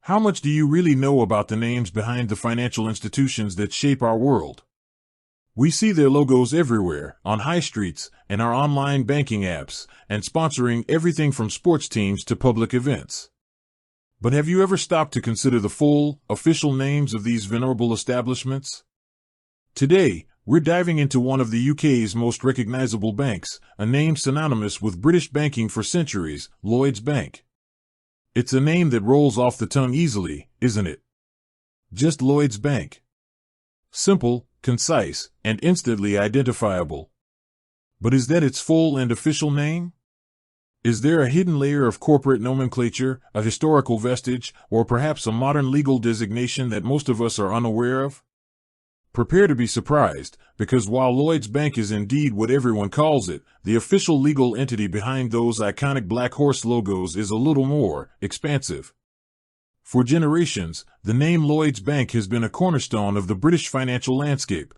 How much do you really know about the names behind the financial institutions that shape our world? We see their logos everywhere, on high streets, and our online banking apps, and sponsoring everything from sports teams to public events. But have you ever stopped to consider the full, official names of these venerable establishments? Today, we're diving into one of the UK's most recognizable banks, a name synonymous with British banking for centuries, Lloyds Bank. It's a name that rolls off the tongue easily, isn't it? Just Lloyds Bank. Simple, concise, and instantly identifiable. But is that its full and official name? Is there a hidden layer of corporate nomenclature, a historical vestige, or perhaps a modern legal designation that most of us are unaware of? Prepare to be surprised, because while Lloyds Bank is indeed what everyone calls it, the official legal entity behind those iconic black horse logos is a little more expansive. For generations, the name Lloyds Bank has been a cornerstone of the British financial landscape.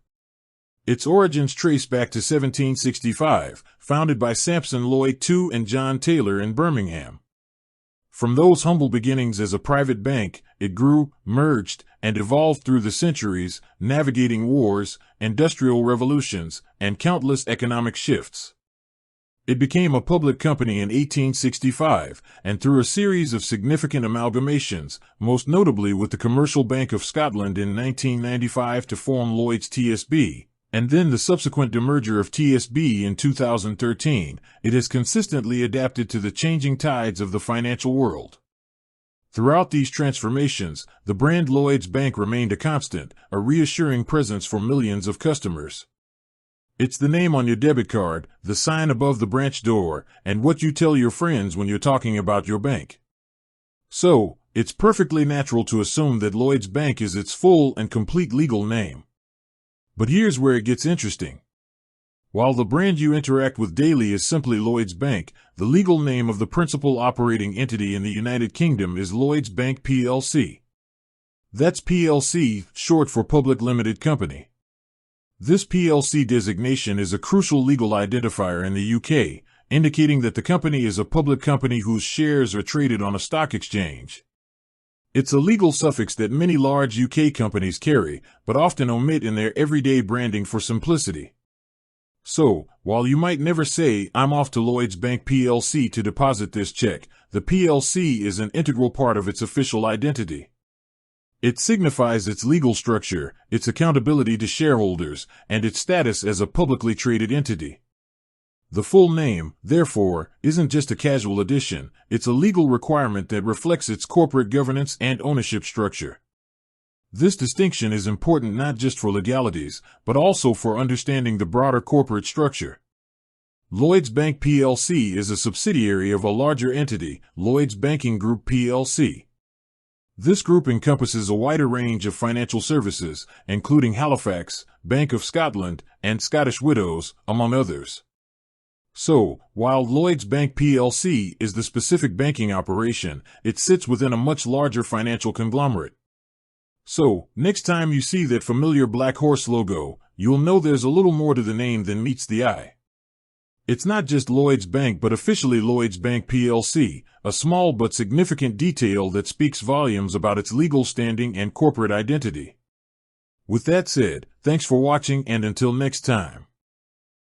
Its origins trace back to 1765, founded by Sampson Lloyd II and John Taylor in Birmingham. From those humble beginnings as a private bank, it grew, merged, and evolved through the centuries, navigating wars, industrial revolutions, and countless economic shifts. It became a public company in 1865, and through a series of significant amalgamations, most notably with the Commercial Bank of Scotland in 1995 to form Lloyds TSB, and then the subsequent demerger of TSB in 2013, it has consistently adapted to the changing tides of the financial world. Throughout these transformations, the brand Lloyds Bank remained a constant, a reassuring presence for millions of customers. It's the name on your debit card, the sign above the branch door, and what you tell your friends when you're talking about your bank. So, it's perfectly natural to assume that Lloyds Bank is its full and complete legal name. But here's where it gets interesting. While the brand you interact with daily is simply Lloyds Bank, the legal name of the principal operating entity in the United Kingdom is Lloyds Bank plc. That's PLC, short for Public Limited Company. This PLC designation is a crucial legal identifier in the UK, indicating that the company is a public company whose shares are traded on a stock exchange. It's a legal suffix that many large UK companies carry, but often omit in their everyday branding for simplicity. So, while you might never say, "I'm off to Lloyds Bank plc to deposit this check," the PLC is an integral part of its official identity. It signifies its legal structure, its accountability to shareholders, and its status as a publicly traded entity. The full name, therefore, isn't just a casual addition, it's a legal requirement that reflects its corporate governance and ownership structure. This distinction is important not just for legalities, but also for understanding the broader corporate structure. Lloyds Bank plc is a subsidiary of a larger entity, Lloyds Banking Group plc. This group encompasses a wider range of financial services, including Halifax, Bank of Scotland, and Scottish Widows, among others. So, while Lloyds Bank plc is the specific banking operation, it sits within a much larger financial conglomerate. So, next time you see that familiar black horse logo, you'll know there's a little more to the name than meets the eye. It's not just Lloyds Bank but officially Lloyds Bank plc, a small but significant detail that speaks volumes about its legal standing and corporate identity. With that said, thanks for watching and until next time.